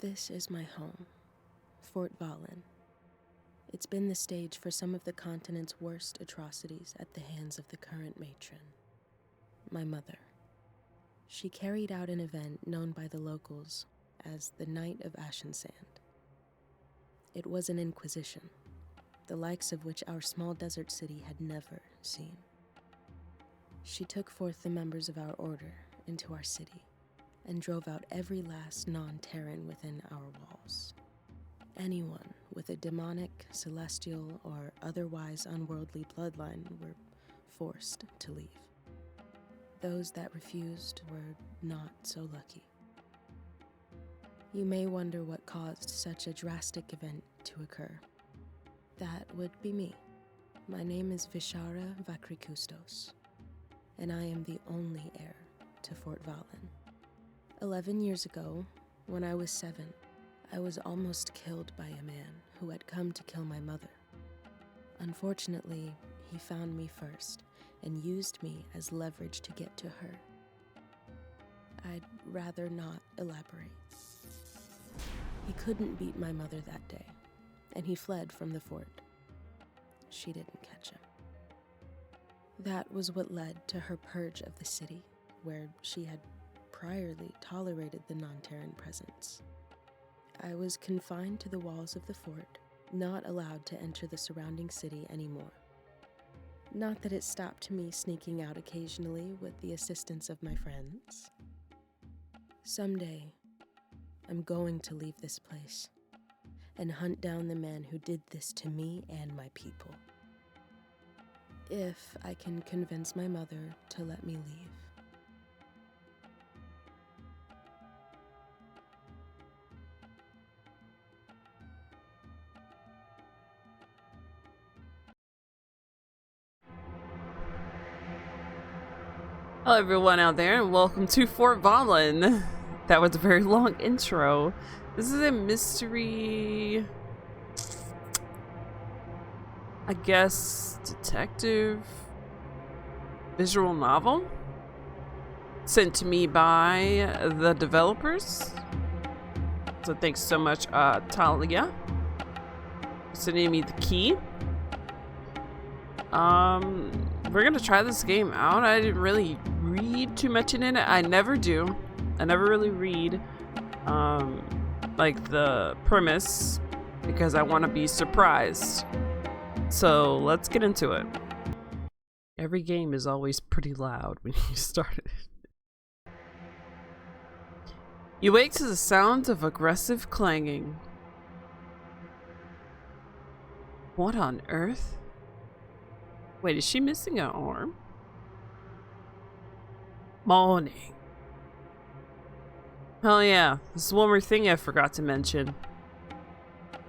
This is my home, Fort Valen. It's been the stage for some of the continent's worst atrocities at the hands of the current matron, my mother. She carried out an event known by the locals as the Night of Ash and Sand. It was an inquisition, the likes of which our small desert city had never seen. She took forth the members of our order into our city and drove out every last non-Terran within our walls. Anyone with a demonic, celestial, or otherwise unworldly bloodline were forced to leave. Those that refused were not so lucky. You may wonder what caused such a drastic event to occur. That would be me. My name is Vishara Vakricustos, and I am the only heir to Fort Valen. 11 years ago, when I was 7, I was almost killed by a man who had come to kill my mother. Unfortunately, he found me first and used me as leverage to get to her. I'd rather not elaborate. He couldn't beat my mother that day, and he fled from the fort. She didn't catch him. That was what led to her purge of the city, where she had priorly tolerated the non-Terran presence. I was confined to the walls of the fort, not allowed to enter the surrounding city anymore. Not that it stopped me sneaking out occasionally with the assistance of my friends. Someday, I'm going to leave this place and hunt down the man who did this to me and my people. If I can convince my mother to let me leave. Hello everyone out there, and welcome to Fort Valen. That was a very long intro. This is a mystery, I guess, detective visual novel sent to me by the developers. So thanks so much, Talia, for sending me the key. We're gonna try this game out. I didn't really read too much in it. I never do. I never really read like the premise because I want to be surprised. So let's get into it. Every game is always pretty loud when you start it. You wake to the sound of aggressive clanging. What on earth? Wait, is she missing an arm? Morning. Oh yeah, there's one more thing I forgot to mention.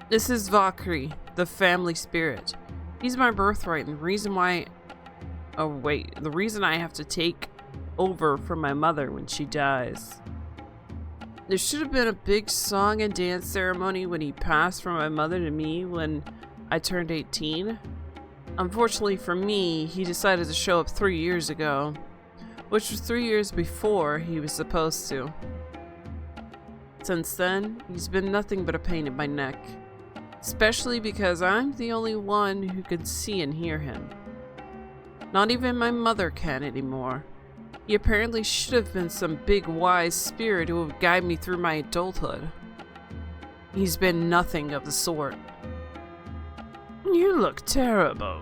This is Vakri, the family spirit. He's my birthright, and the reason why... Oh wait, the reason I have to take over from my mother when she dies. There should have been a big song and dance ceremony when he passed from my mother to me when I turned 18. Unfortunately for me, he decided to show up 3 years ago, which was 3 years before he was supposed to. Since then, he's been nothing but a pain in my neck, especially because I'm the only one who could see and hear him. Not even my mother can anymore. He apparently should have been some big wise spirit who would guide me through my adulthood. He's been nothing of the sort. You look terrible.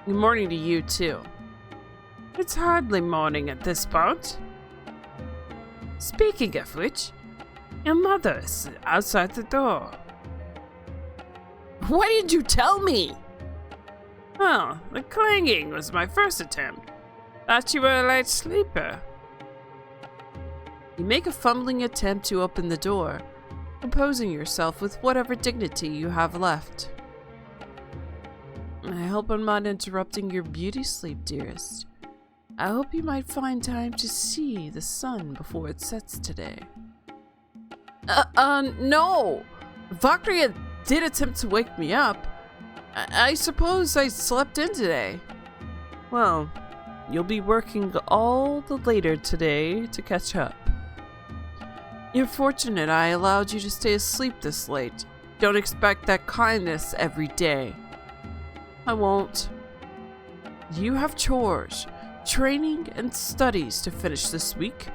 Good morning to you, too. It's hardly morning at this point. Speaking of which, your mother's outside the door. Why did you tell me? Oh, the clanging was my first attempt. Thought you were a light sleeper. You make a fumbling attempt to open the door, composing yourself with whatever dignity you have left. I hope I'm not interrupting your beauty sleep, dearest. I hope you might find time to see the sun before it sets today. No! Vakria did attempt to wake me up. I suppose I slept in today. Well, you'll be working all the later today to catch up. You're fortunate I allowed you to stay asleep this late. Don't expect that kindness every day. I won't. You have chores, training, and studies to finish this week.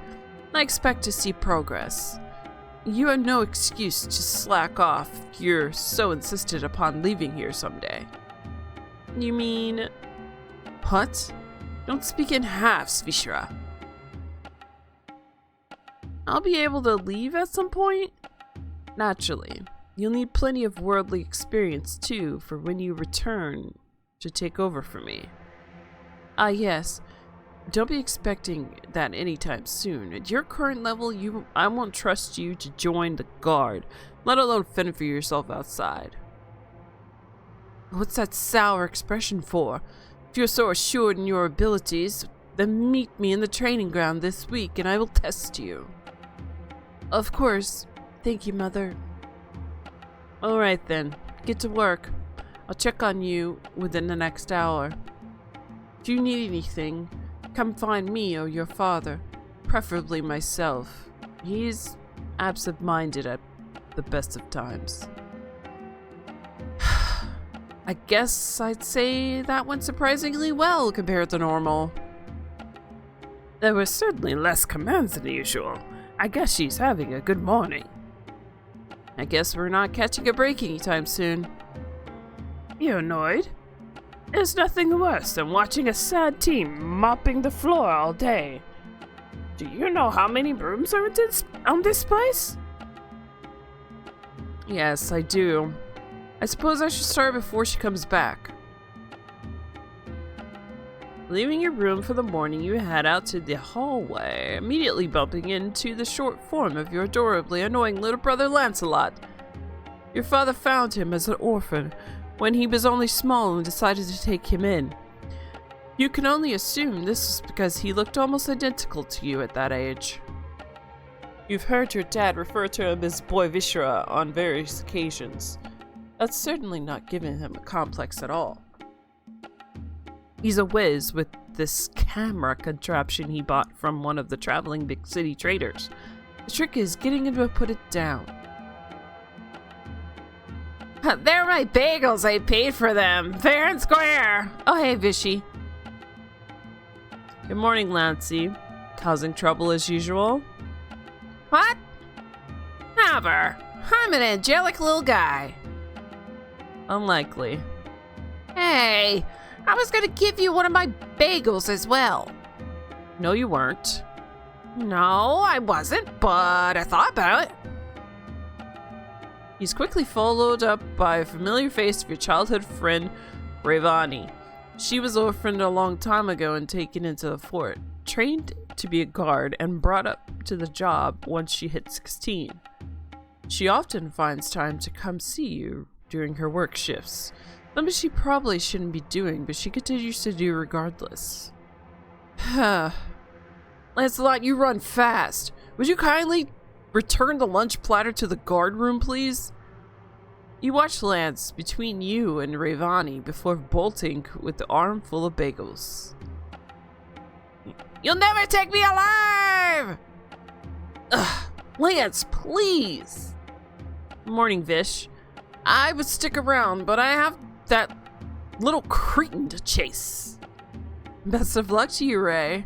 I expect to see progress. You have no excuse to slack off if you're so insistent upon leaving here someday. You mean... What? Don't speak in halves, Vishara. I'll be able to leave at some point? Naturally. You'll need plenty of worldly experience, too, for when you return to take over for me. Ah, yes. Don't be expecting that anytime soon. At your current level, I won't trust you to join the guard, let alone fend for yourself outside. What's that sour expression for? If you're so assured in your abilities, then meet me in the training ground this week and I will test you. Of course. Thank you, Mother. Alright then, get to work. I'll check on you within the next hour. If you need anything, come find me or your father, preferably myself. He's absent-minded at the best of times. I guess I'd say that went surprisingly well compared to normal. There were certainly less commands than usual. I guess she's having a good morning. I guess we're not catching a break anytime soon. You annoyed? There's nothing worse than watching a sad team mopping the floor all day. Do you know how many brooms are on this place? Yes, I do. I suppose I should start before she comes back. Leaving your room for the morning, you head out to the hallway, immediately bumping into the short form of your adorably annoying little brother Lancelot. Your father found him as an orphan when he was only small and decided to take him in. You can only assume this was because he looked almost identical to you at that age. You've heard your dad refer to him as Boy Vishara on various occasions. That's certainly not giving him a complex at all. He's a whiz with this camera contraption he bought from one of the traveling big city traders. The trick is getting him to put it down. They're my bagels, I paid for them, fair and square. Oh hey, Vishy. Good morning, Lancey. Causing trouble as usual? What? Never. I'm an angelic little guy. Unlikely. Hey, I was gonna give you one of my bagels as well. No, you weren't. No, I wasn't, but I thought about it. He's quickly followed up by a familiar face of your childhood friend, Ravani. She was orphaned a long time ago and taken into the fort, trained to be a guard, and brought up to the job once she hit 16. She often finds time to come see you during her work shifts. Something she probably shouldn't be doing, but she continues to do regardless. Lancelot, you run fast. Would you kindly return the lunch platter to the guard room, please? You watch Lance between you and Ravani before bolting with the arm full of bagels. You'll never take me alive! Ugh, Lance, please! Morning, Vish. I would stick around, but I have that little cretin to chase. Best of luck to you, Ray.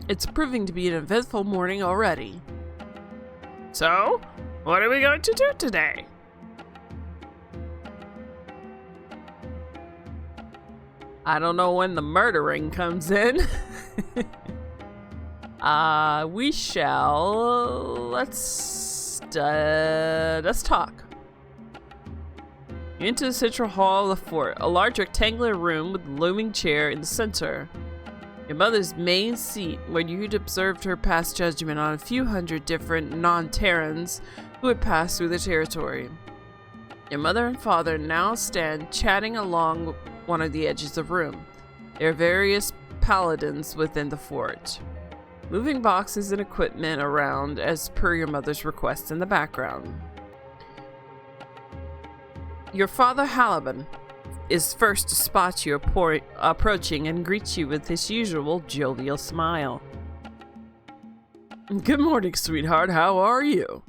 It's proving to be an eventful morning already. So, what are we going to do today? I don't know when the murdering comes in. We shall... Let's talk. Into the central hall of the fort, a large rectangular room with a looming chair in the center. Your mother's main seat, where you'd observed her pass judgment on a few hundred different non-Terrans who had passed through the territory. Your mother and father now stand chatting along one of the edges of the room. There are various paladins within the fort, moving boxes and equipment around as per your mother's request in the background. Your father, Halaban, is first to spot you approaching and greets you with his usual jovial smile. Good morning, sweetheart. How are you?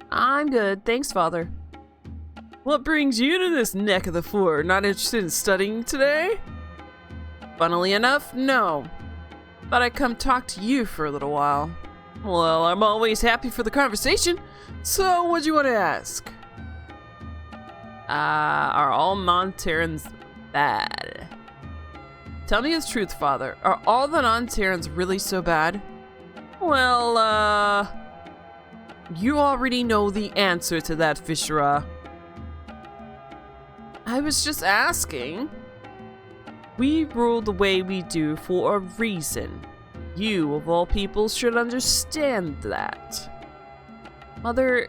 I'm good, thanks, Father. What brings you to this neck of the fort? Not interested in studying today? Funnily enough, no. Thought I'd come talk to you for a little while. Well, I'm always happy for the conversation. So, what'd you want to ask? Are all non-Terrans bad? Tell me the truth, Father. Are all the non-Terrans really so bad? Well, you already know the answer to that, Vishara. I was just asking. We rule the way we do for a reason. You, of all people, should understand that. Mother,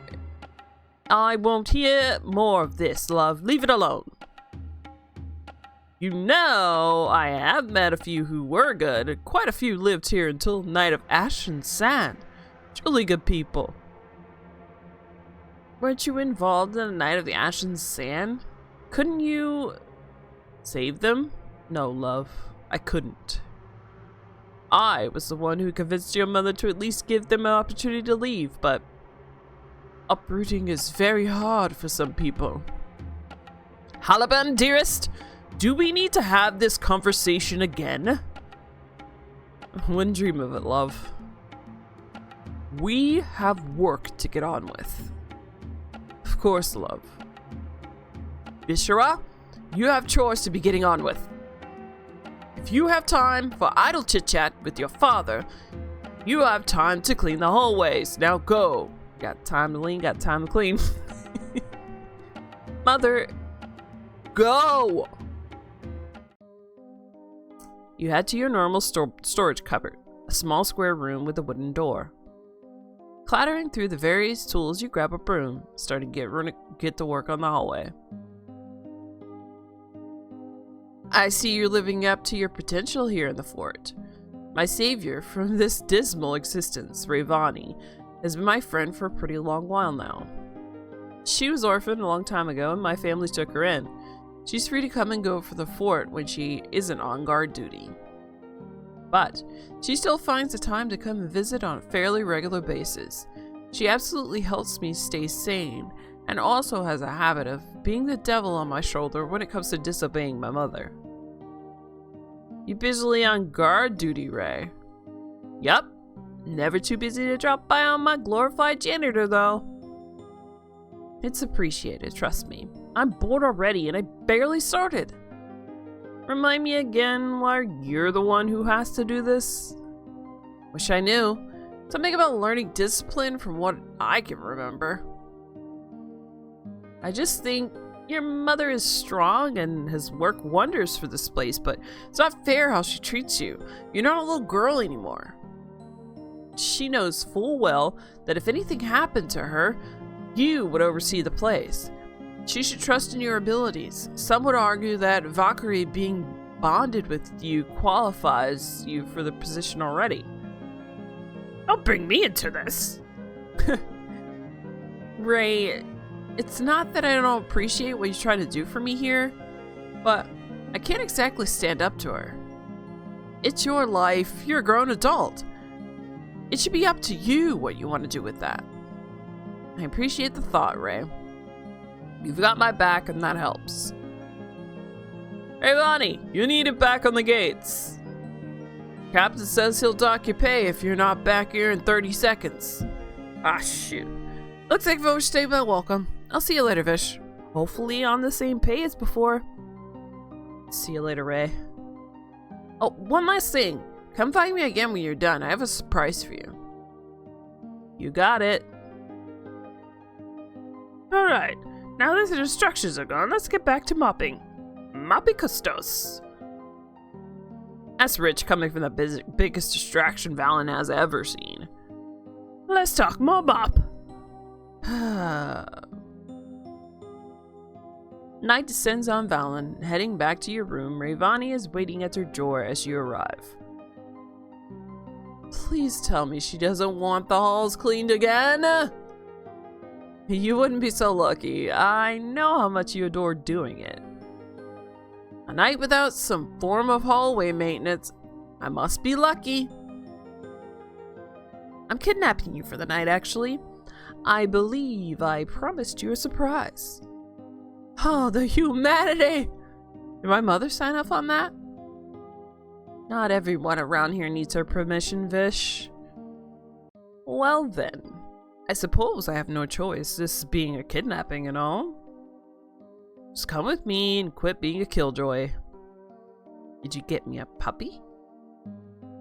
I won't hear more of this, love. Leave it alone. You know, I have met a few who were good, and quite a few lived here until the night of ash and sand. Truly good people. Weren't you involved in the night of the ash and sand? Couldn't you save them? No, love, I couldn't. I was the one who convinced your mother to at least give them an opportunity to leave, but uprooting is very hard for some people. Halaban, dearest, do we need to have this conversation again? Wouldn't dream of it, love. We have work to get on with. Of course, love. Vishara, you have chores to be getting on with. If you have time for idle chit-chat with your father, you have time to clean the hallways. Now go. Got time to lean, got time to clean. Mother, go! You head to your normal storage cupboard, a small square room with a wooden door. Clattering through the various tools, you grab a broom, starting to get to work on the hallway. I see you're living up to your potential here in the fort. My savior from this dismal existence, Ravani, has been my friend for a pretty long while now. She was orphaned a long time ago and my family took her in. She's free to come and go for the fort when she isn't on guard duty. But she still finds the time to come and visit on a fairly regular basis. She absolutely helps me stay sane and also has a habit of being the devil on my shoulder when it comes to disobeying my mother. You busily on guard duty, Ray? Yup. Never too busy to drop by on my glorified janitor, though. It's appreciated, trust me. I'm bored already and I barely started. Remind me again why you're the one who has to do this? Wish I knew. Something about learning discipline from what I can remember. I just think your mother is strong and has worked wonders for this place, but it's not fair how she treats you. You're not a little girl anymore. She knows full well that if anything happened to her, you would oversee the place. She should trust in your abilities. Some would argue that Valkyrie being bonded with you qualifies you for the position already. Don't bring me into this. Ray, it's not that I don't appreciate what you try to do for me here, but I can't exactly stand up to her. It's your life, you're a grown adult. It should be up to you what you want to do with that. I appreciate the thought, Ray. You've got my back and that helps. Hey Bonnie, you need it back on the gates. Captain says he'll dock your pay if you're not back here in 30 seconds. Ah, shoot. Looks like I've overstayed my welcome. I'll see you later, Vish. Hopefully on the same pay as before. See you later, Ray. Oh, one last thing. Come find me again when you're done. I have a surprise for you. You got it. Alright, now that the distractions are gone, let's get back to mopping. Vakricustos. That's rich coming from the biggest distraction Valen has ever seen. Let's talk more mop. Night descends on Valen. Heading back to your room, Ravani is waiting at her door as you arrive. Please tell me she doesn't want the halls cleaned again? You wouldn't be so lucky. I know how much you adore doing it. A night without some form of hallway maintenance. I must be lucky. I'm kidnapping you for the night, actually. I believe I promised you a surprise. Oh, the humanity! Did my mother sign off on that? Not everyone around here needs her permission, Vish. Well then, I suppose I have no choice, this being a kidnapping and all. Just come with me and quit being a killjoy. Did you get me a puppy?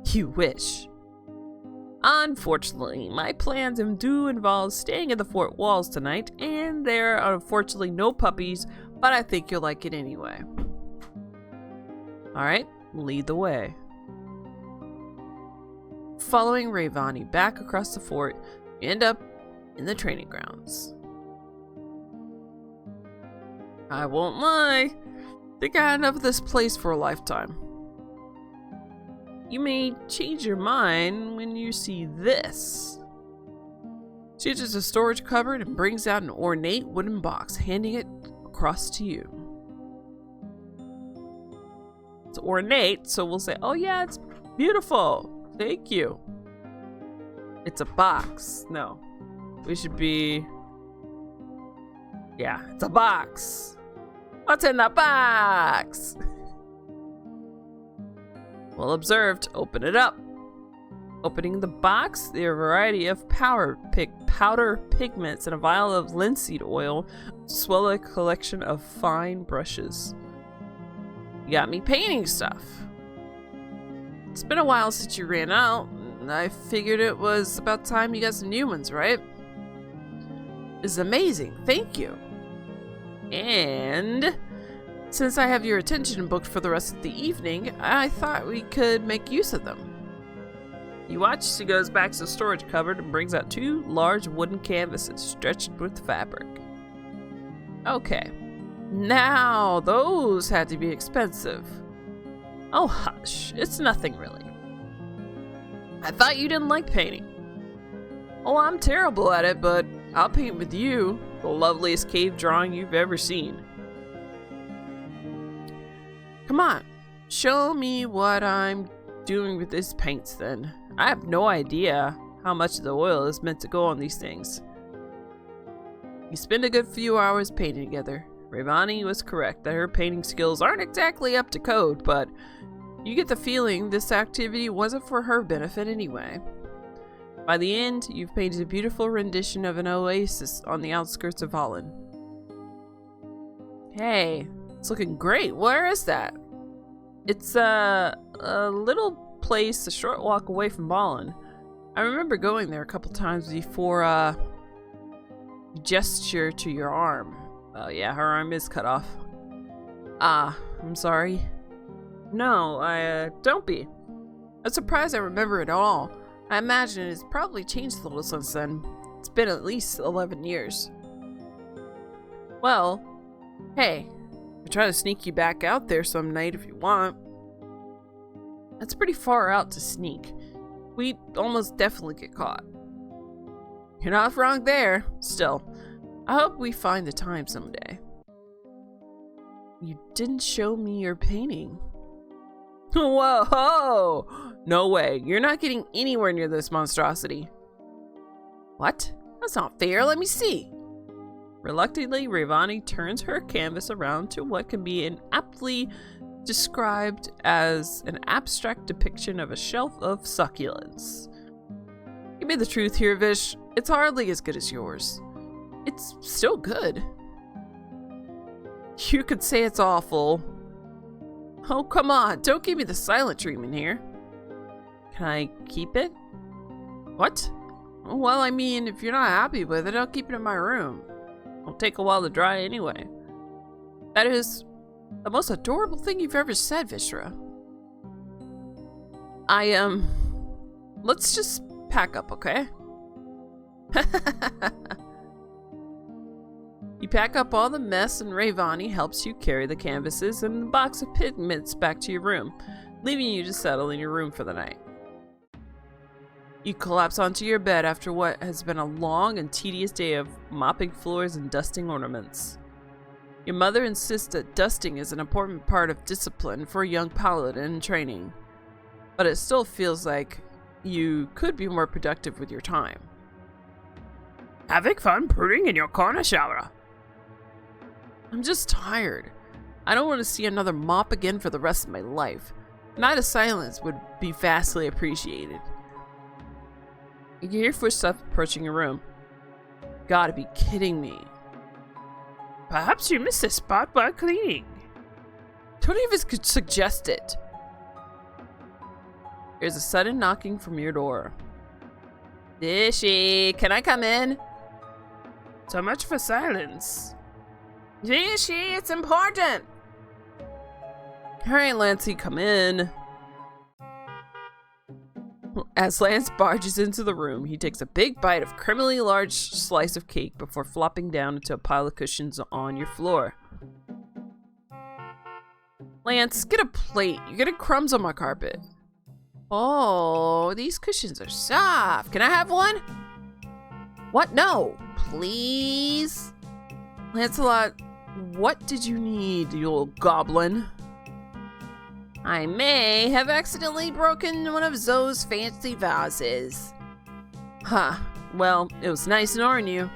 You wish. Unfortunately, my plans do involve staying in the fort walls tonight, and there are unfortunately no puppies, but I think you'll like it anyway. Alright, lead the way. Following Rayvani back across the fort, you end up in the training grounds. I won't lie, I think I had enough of this place for a lifetime. You may change your mind when you see this. She enters a storage cupboard and brings out an ornate wooden box, handing it across to you. It's ornate, so we'll say, oh yeah, it's beautiful. Thank you. It's a box. No. We should be... Yeah, it's a box. What's in the box? Well observed. Open it up. Opening the box, there are a variety of powder pigments and a vial of linseed oil, as well as a collection of fine brushes. You got me painting stuff. It's been a while since you ran out, and I figured it was about time you got some new ones, right? This is amazing. Thank you. And since I have your attention booked for the rest of the evening, I thought we could make use of them. You watch as she goes back to the storage cupboard and brings out 2 large wooden canvases stretched with fabric. Okay. Now, those had to be expensive. Oh, hush. It's nothing really. I thought you didn't like painting. Oh, I'm terrible at it, but I'll paint with you. The loveliest cave drawing you've ever seen. Come on, show me what I'm doing with these paints then. I have no idea how much of the oil is meant to go on these things. You spend a good few hours painting together. Rayvani was correct that her painting skills aren't exactly up to code, but you get the feeling this activity wasn't for her benefit anyway. By the end, you've painted a beautiful rendition of an oasis on the outskirts of Valen. Hey, it's looking great. Where is that? It's a little place a short walk away from Valen. I remember going there a couple times before you gesture to your arm. Oh yeah, her arm is cut off. Ah, I'm sorry. No, don't be. I'm surprised I remember it all. I imagine it's probably changed a little since then. It's been at least 11 years. Well, hey, I'll try to sneak you back out there some night if you want. That's pretty far out to sneak. We'd almost definitely get caught. You're not wrong there. Still, I hope we find the time someday. You didn't show me your painting. Whoa! No way. You're not getting anywhere near this monstrosity. What? That's not fair. Let me see. Reluctantly, Rayvani turns her canvas around to what can be an aptly described as an abstract depiction of a shelf of succulents. Give me the truth here, Vish. It's hardly as good as yours. It's still good. You could say it's awful. Oh, come on. Don't give me the silent treatment here. Can I keep it? What? Well, I mean, if you're not happy with it, I'll keep it in my room. It'll take a while to dry anyway. That is the most adorable thing you've ever said, Vishara. Let's just pack up, okay? You pack up all the mess and Rayvani helps you carry the canvases and the box of pigments back to your room, leaving you to settle in your room for the night. You collapse onto your bed after what has been a long and tedious day of mopping floors and dusting ornaments. Your mother insists that dusting is an important part of discipline for a young paladin in training, but it still feels like you could be more productive with your time. Having fun brooding in your corner shower. I'm just tired. I don't want to see another mop again for the rest of my life. A night of silence would be vastly appreciated. You can hear footsteps approaching your room. Gotta be kidding me. Perhaps you missed a spot while cleaning. Don't even suggest it. There's a sudden knocking from your door. Vishy, can I come in? So much for silence. Vishy, it's important. Alright, Lancey, come in. As Lance barges into the room, he takes a big bite of criminally large slice of cake before flopping down into a pile of cushions on your floor. Lance, get a plate. You're getting crumbs on my carpet. Oh, these cushions are soft. Can I have one? What? No. Please? Lancelot, what did you need, you little goblin? I may have accidentally broken one of Zoe's fancy vases. Huh. Well, it was nice knowing you.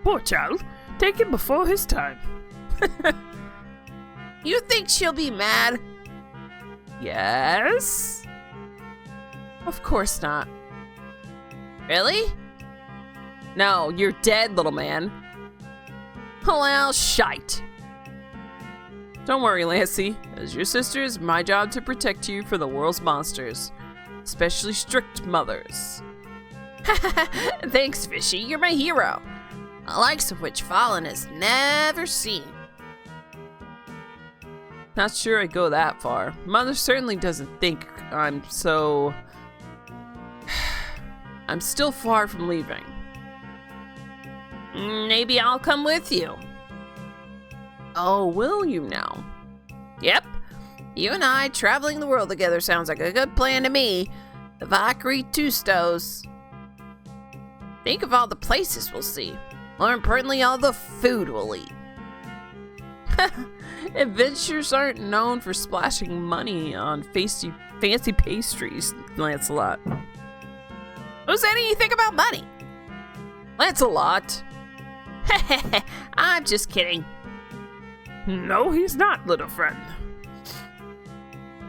Poor child. Taken before his time. You think she'll be mad? Yes? Of course not. Really? No, you're dead, little man. Well, shite. Don't worry, Lancey. As your sister, it's my job to protect you from the world's monsters. Especially strict mothers. Thanks, Fishy. You're my hero. The likes of which Valen has never seen. Not sure I'd go that far. Mother certainly doesn't think I'm so... I'm still far from leaving. Maybe I'll come with you. Oh, will you now? Yep. You and I traveling the world together sounds like a good plan to me. The Vakricustos. Think of all the places we'll see. More importantly, all the food we'll eat. Adventures aren't known for splashing money on fancy pastries, Lancelot. Who said anything about money? Lancelot. I'm just kidding. No, he's not, little friend.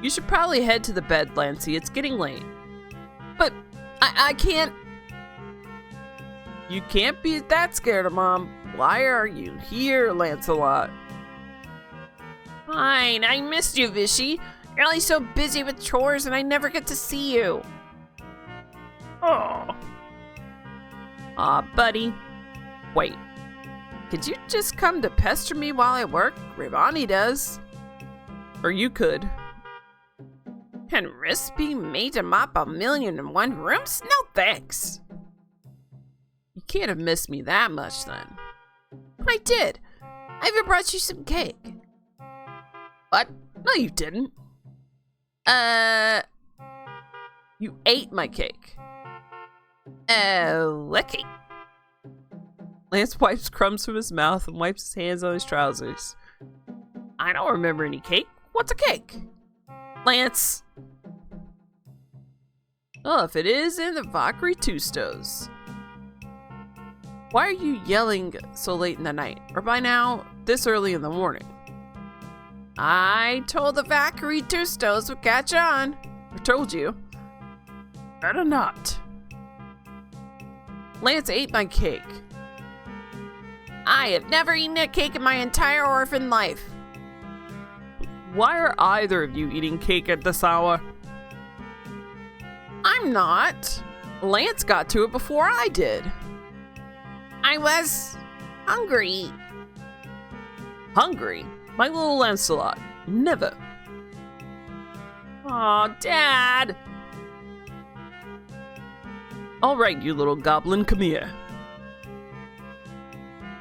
You should probably head to the bed, Lancey. It's getting late. But I can't... You can't be that scared of Mom. Why are you here, Lancelot? Fine, I missed you, Vishy. You're always so busy with chores and I never get to see you. Oh. Aw, buddy. Wait. Could you just come to pester me while I work? Rivani does. Or you could. Can risks be made to mop 1,000,001 rooms? No thanks. You can't have missed me that much then. I did. I even brought you some cake. What? No, you didn't. You ate my cake. Oh, okay. Lance wipes crumbs from his mouth and wipes his hands on his trousers. I don't remember any cake. What's a cake? Lance. Oh, if it is in the Vakricustos. Why are you yelling so late in the night? Or by now, this early in the morning? I told the Vakricustos would catch on. I told you. Better not. Lance ate my cake. I have never eaten a cake in my entire orphan life. Why are either of you eating cake at this hour? I'm not. Lance got to it before I did. I was hungry. Hungry? My little Lancelot. Never. Aw, Dad. All right, you little goblin, come here.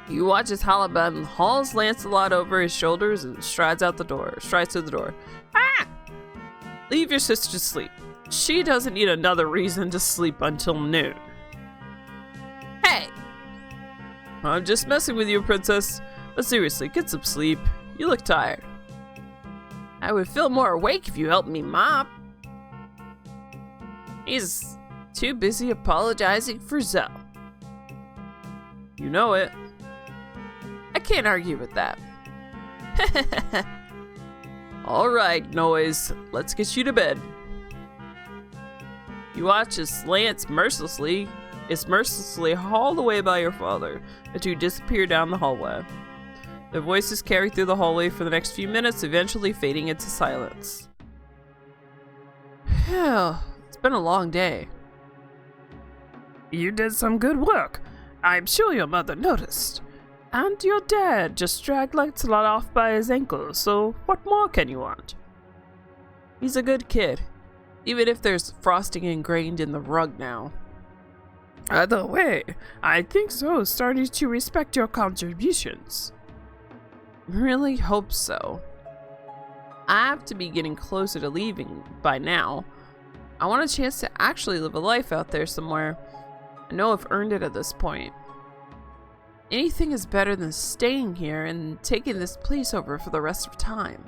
You watch as Halibut hauls Lancelot over his shoulders and strides to the door. Ah! Leave your sister to sleep. She doesn't need another reason to sleep until noon. Hey! I'm just messing with you, princess. But seriously, get some sleep. You look tired. I would feel more awake if you helped me mop. He's too busy apologizing for Zell. You know it. I can't argue with that. Alright, Noise, let's get you to bed. You watch as Lance is mercilessly hauled away by your father, the two disappear down the hallway. Their voices carry through the hallway for the next few minutes, eventually fading into silence. It's been a long day. You did some good work. I'm sure your mother noticed. And your dad just dragged Lancelot off by his ankle, so what more can you want? He's a good kid, even if there's frosting ingrained in the rug now. Either way, I think Zoe's starting to respect your contributions. Really hope so. I have to be getting closer to leaving by now. I want a chance to actually live a life out there somewhere. I know I've earned it at this point. Anything is better than staying here and taking this place over for the rest of time.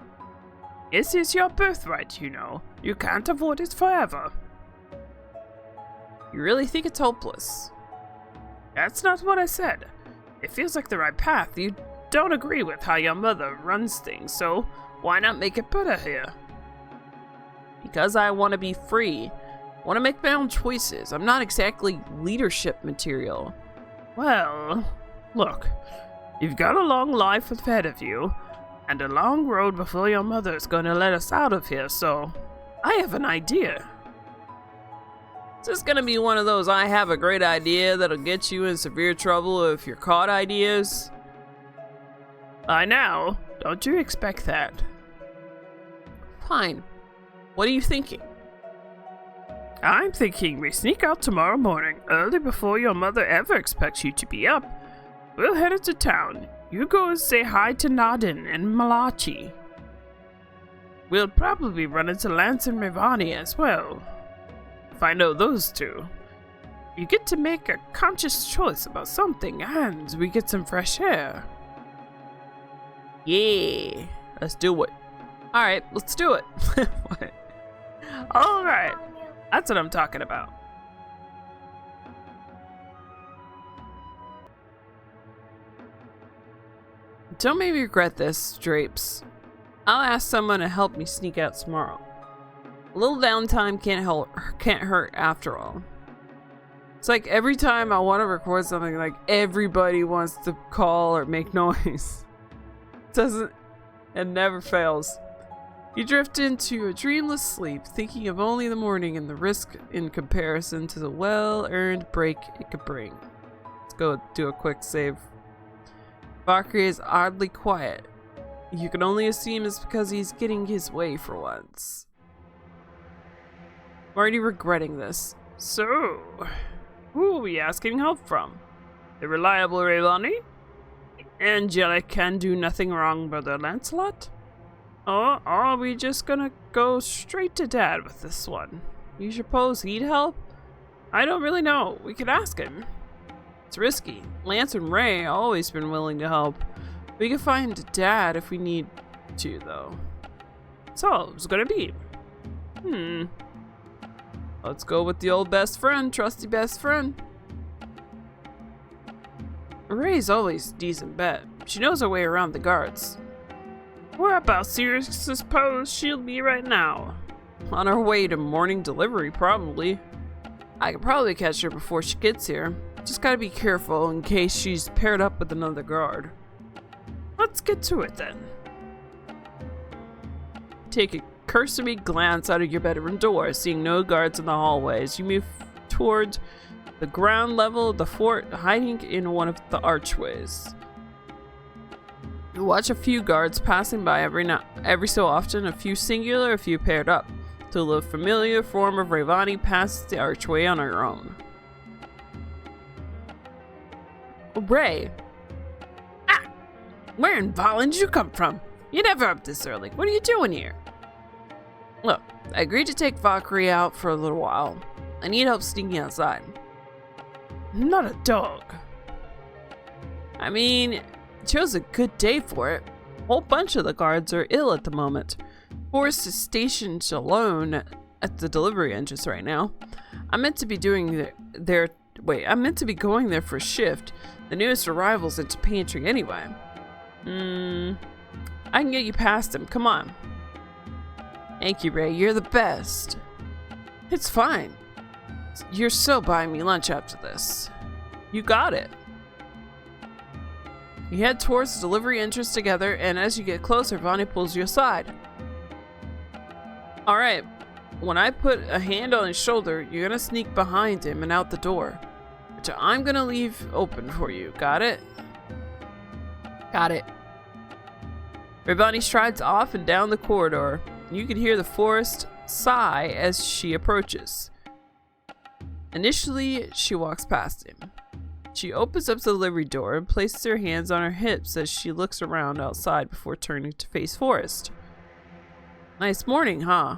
This is your birthright, you know. You can't avoid it forever. You really think it's hopeless? That's not what I said. It feels like the right path. You don't agree with how your mother runs things, so why not make it better here? Because I want to be free. I want to make my own choices. I'm not exactly leadership material. Well, look, you've got a long life ahead of you, and a long road before your mother's going to let us out of here, so I have an idea. Is this going to be one of those I have a great idea that'll get you in severe trouble if you're caught ideas? I know. Don't you expect that? Fine. What are you thinking? I'm thinking we sneak out tomorrow morning, early before your mother ever expects you to be up. We'll head into town. You go and say hi to Nadin and Malachi. We'll probably run into Lance and Rivani as well. If I know those two. You get to make a conscious choice about something, and we get some fresh air. Yeah, let's do it. Alright, let's do it. Alright, that's what I'm talking about. Don't make me regret this, Drapes. I'll ask someone to help me sneak out tomorrow. A little downtime can't hurt after all. It's like every time I want to record something, like everybody wants to call or make noise. It never fails. You drift into a dreamless sleep, thinking of only the morning and the risk in comparison to the well-earned break it could bring. Let's go do a quick save. Valkyrie is oddly quiet. You can only assume it's because he's getting his way for once. I'm already regretting this. So, who are we asking help from? The reliable Rayvani? Angelic can do nothing wrong, Brother Lancelot? Or are we just gonna go straight to Dad with this one? You suppose he'd help? I don't really know. We could ask him. It's risky. Lance and Ray always been willing to help. We can find Dad if we need to, though. So, it's gonna be. Let's go with the old best friend, trusty best friend. Ray's always a decent bet. She knows her way around the guards. Whereabouts do you suppose she'll be right now? On her way to morning delivery, probably. I could probably catch her before she gets here. Just gotta be careful in case she's paired up with another guard. Let's get to it then. Take a cursory glance out of your bedroom door, seeing no guards in the hallway as you move towards the ground level of the fort, hiding in one of the archways. You watch a few guards passing by every so often, a few singular, a few paired up, till the familiar form of Rayvani passes the archway on her own. Ray! Ah! Where in Valen did you come from? You're never up this early. What are you doing here? Look, I agreed to take Valkyrie out for a little while. I need help sneaking outside. Not a dog. I mean, chose a good day for it. A whole bunch of the guards are ill at the moment. Forrest is stationed alone at the delivery entrance right now. I'm meant to be doing I'm meant to be going there for a shift. The newest arrival's into pantry anyway. I can get you past him. Come on. Thank you, Ray. You're the best. It's fine. You're still buying me lunch after this. You got it. You head towards the delivery entrance together, and as you get closer, Vani pulls you aside. Alright, when I put a hand on his shoulder, you're gonna sneak behind him and out the door, which I'm gonna leave open for you. Got it? Got it. Ravani strides off and down the corridor. You can hear the forest sigh as she approaches. Initially, she walks past him. She opens up the delivery door and places her hands on her hips as she looks around outside before turning to face Forrest. Nice morning, huh?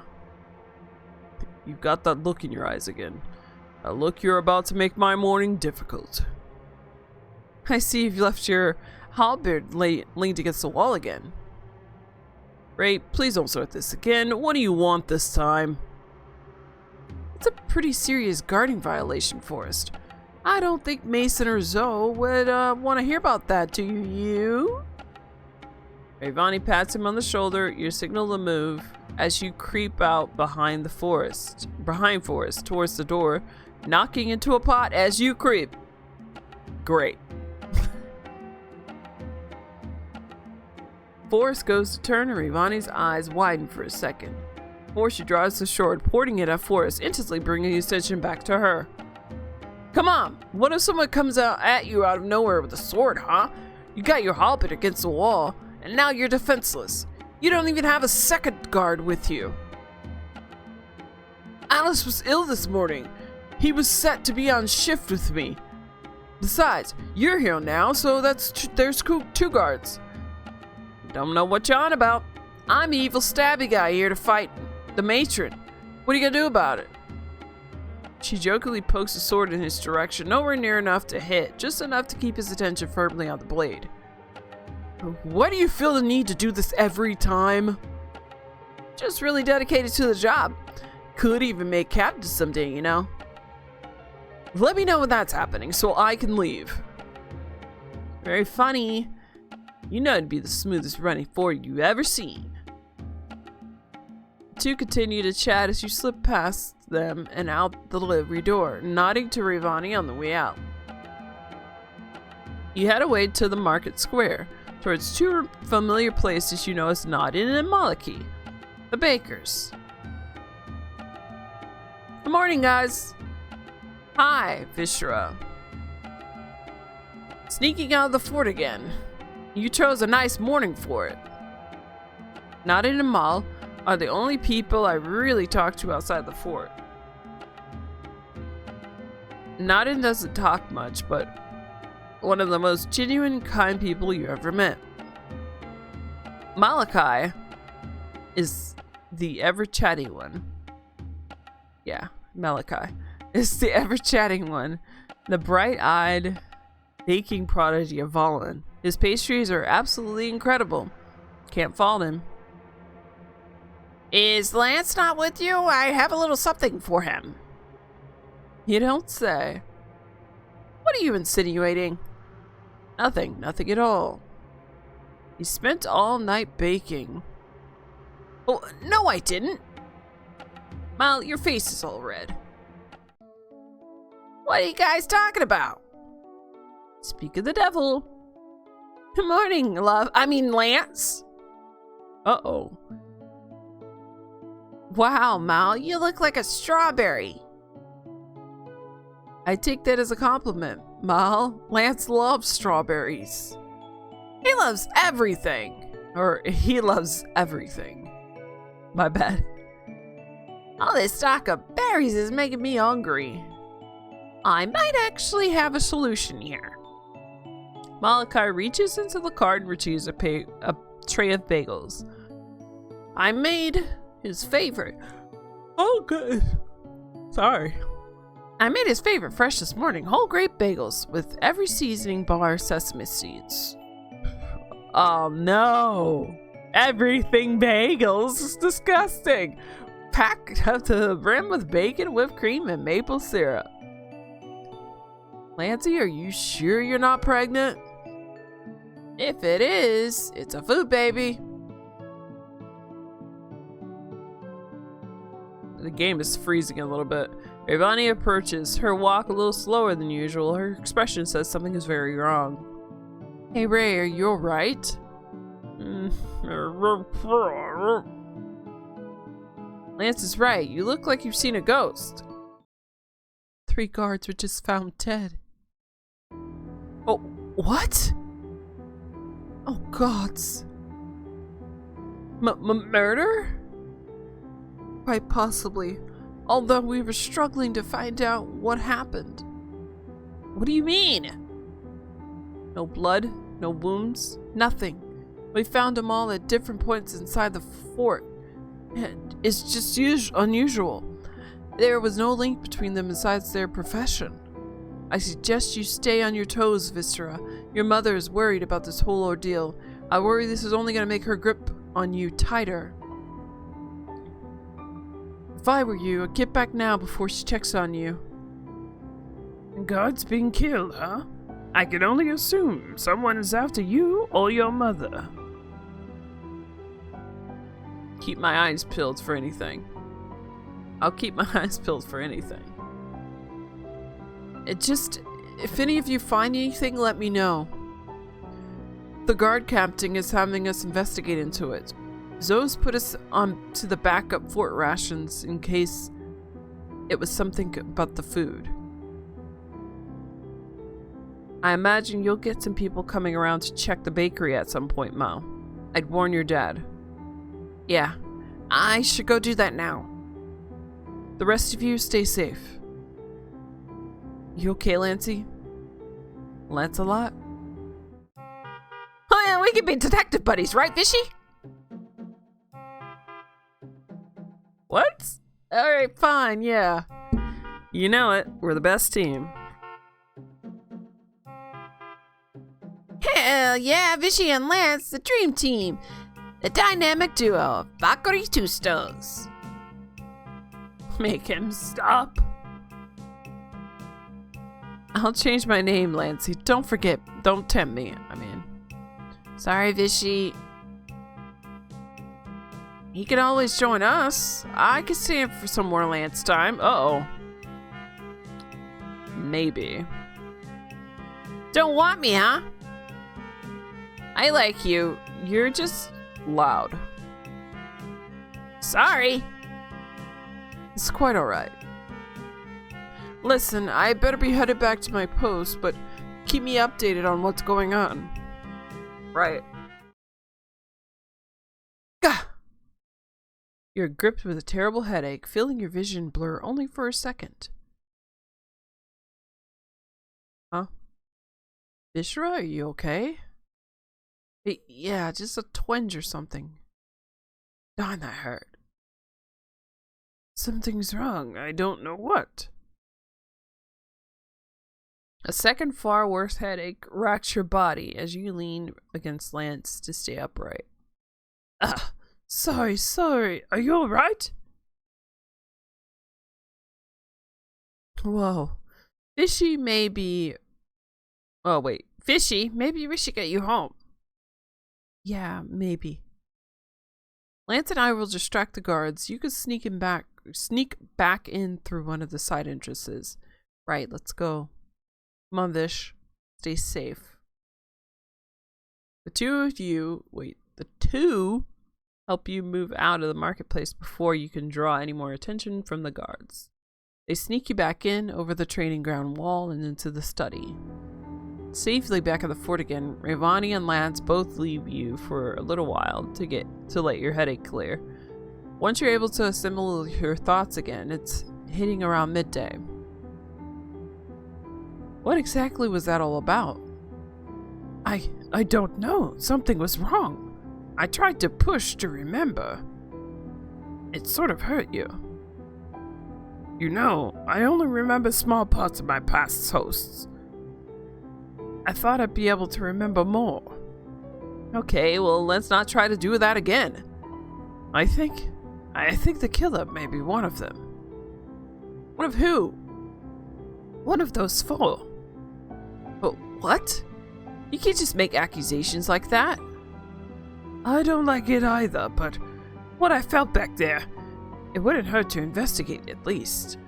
You've got that look in your eyes again. A look you're about to make my morning difficult. I see you've left your halberd leaned against the wall again. Ray, please don't start this again. What do you want this time? It's a pretty serious guarding violation, Forrest. I don't think Mason or Zoe would want to hear about that, do you? Ravani pats him on the shoulder. You signal to move as you creep out behind Forrest towards the door, knocking into a pot as you creep. Great. Forrest goes to turn and Ravani's eyes widen for a second. Before she draws the sword, pointing it at Forrest, instantly bringing his attention back to her. Come on, what if someone comes out at you out of nowhere with a sword, huh? You got your halberd against the wall, and now you're defenseless. You don't even have a second guard with you. Alice was ill this morning. He was set to be on shift with me. Besides, you're here now, so there's two guards. Don't know what you're on about. I'm the evil stabby guy here to fight the matron. What are you gonna do about it? She jokingly pokes a sword in his direction, nowhere near enough to hit, just enough to keep his attention firmly on the blade. Why do you feel the need to do this every time? Just really dedicated to the job. Could even make captain someday, you know. Let me know when that's happening so I can leave. Very funny. You know it'd be the smoothest running forward you've ever seen. The two continue to chat as you slip past them and out the delivery door, nodding to Ravani on the way out. You head away to the market square, towards two familiar places you know as Nodin and Maliki, the bakers. Good morning, guys. Hi, Vishara. Sneaking out of the fort again. You chose a nice morning for it. Nodin and Mal are the only people I really talk to outside the fort. Nodin doesn't talk much, but one of the most genuine, kind people you ever met. Malachi is the ever-chatty one. Yeah, Malachi is the ever-chatting one. The bright-eyed, baking prodigy of Valen. His pastries are absolutely incredible. Can't fault him. Is Lance not with you? I have a little something for him. You don't say. What are you insinuating? Nothing at all. He spent all night baking. Oh, no I didn't. Mal, your face is all red. What are you guys talking about? Speak of the devil. Good morning, Lance. Uh-oh. Wow, Mal, you look like a strawberry. I take that as a compliment, Mal. Lance loves strawberries. He loves everything. He loves everything. My bad. All this talk of berries is making me hungry. I might actually have a solution here. Malachi reaches into the cart and retrieves a tray of bagels. I made his favorite. Oh, good. Sorry. I made his favorite fresh this morning. Whole grape bagels with every seasoning bar sesame seeds. Oh no. Everything bagels is disgusting. packed up to the brim with bacon, whipped cream, and maple syrup. Lancey, are you sure you're not pregnant? If it is, it's a food baby. The game is freezing a little bit. Ivani approaches, her walk a little slower than usual. Her expression says something is very wrong. Hey Ray, are you alright? Lance is right. You look like you've seen a ghost. 3 guards were just found dead. Oh, what? Oh, gods. Murder? Quite possibly. Although we were struggling to find out what happened. What do you mean? No blood, no wounds, nothing. We found them all at different points inside the fort. And it's just unusual. There was no link between them besides their profession. I suggest you stay on your toes, Vishara. Your mother is worried about this whole ordeal. I worry this is only going to make her grip on you tighter. If I were you, I'd get back now before she checks on you. Guards being killed, huh? I can only assume someone is after you or your mother. Keep my eyes peeled for anything. I'll keep my eyes peeled for anything. If any of you find anything, let me know. The guard captain is having us investigate into it. Zoe's put us on to the backup fort rations in case it was something about the food. I imagine you'll get some people coming around to check the bakery at some point, Mo. I'd warn your dad. Yeah, I should go do that now. The rest of you, stay safe. You okay, Lancey? Lancelot? Oh yeah, we can be detective buddies, right, Vishy? What? Alright, fine, yeah. You know it, we're the best team. Hell yeah, Vishy and Lance, the dream team. The dynamic duo of Vakricustos. Make him stop. I'll change my name, Lancey. Don't forget, don't tempt me. Sorry, Vishy. He can always join us. I can stay in for some more Lance time. Uh-oh. Maybe. Don't want me, huh? I like you. You're just loud. Sorry. It's quite alright. Listen, I better be headed back to my post, but keep me updated on what's going on. Right. Gah! You're gripped with a terrible headache, feeling your vision blur only for a second. Huh? Vishara, are you okay? Yeah, just a twinge or something. Darn, that hurt. Something's wrong. I don't know what. A second far worse headache racks your body as you lean against Lance to stay upright. Sorry. Are you alright? Whoa. Fishy, maybe... Oh, wait. Fishy, maybe we should get you home. Yeah, maybe. Lance and I will distract the guards. You can sneak back in through one of the side entrances. Right, let's go. Come on, Vish. Stay safe. The two help you move out of the marketplace before you can draw any more attention from the guards. They sneak you back in over the training ground wall and into the study. Safely back at the fort again, Ravani and Lance both leave you for a little while to let your headache clear. Once you're able to assemble your thoughts again, it's hitting around midday. What exactly was that all about? I don't know. Something was wrong. I tried to push to remember. It sort of hurt you. You know, I only remember small parts of my past hosts. I thought I'd be able to remember more. Okay, well, let's not try to do that again. I think I think the killer may be one of them. One of who? One of those 4. But what? You can't just make accusations like that. I don't like it either, but what I felt back there, it wouldn't hurt to investigate at least.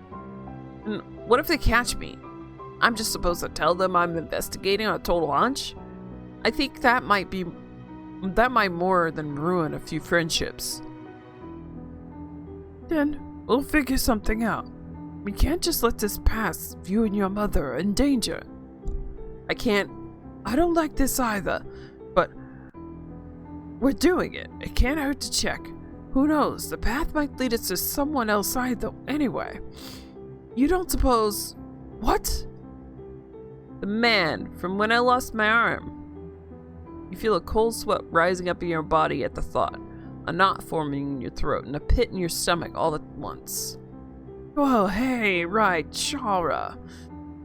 And what if they catch me? I'm just supposed to tell them I'm investigating on a total hunch? I think that might more than ruin a few friendships. Then we'll figure something out. We can't just let this pass, you and your mother are in danger. I can't. I don't like this either, but we're doing it. It can't hurt to check. Who knows, the path might lead us to someone else either anyway. You don't suppose... What? The man from when I lost my arm. You feel a cold sweat rising up in your body at the thought, a knot forming in your throat and a pit in your stomach all at once. Oh, hey, right, Shara.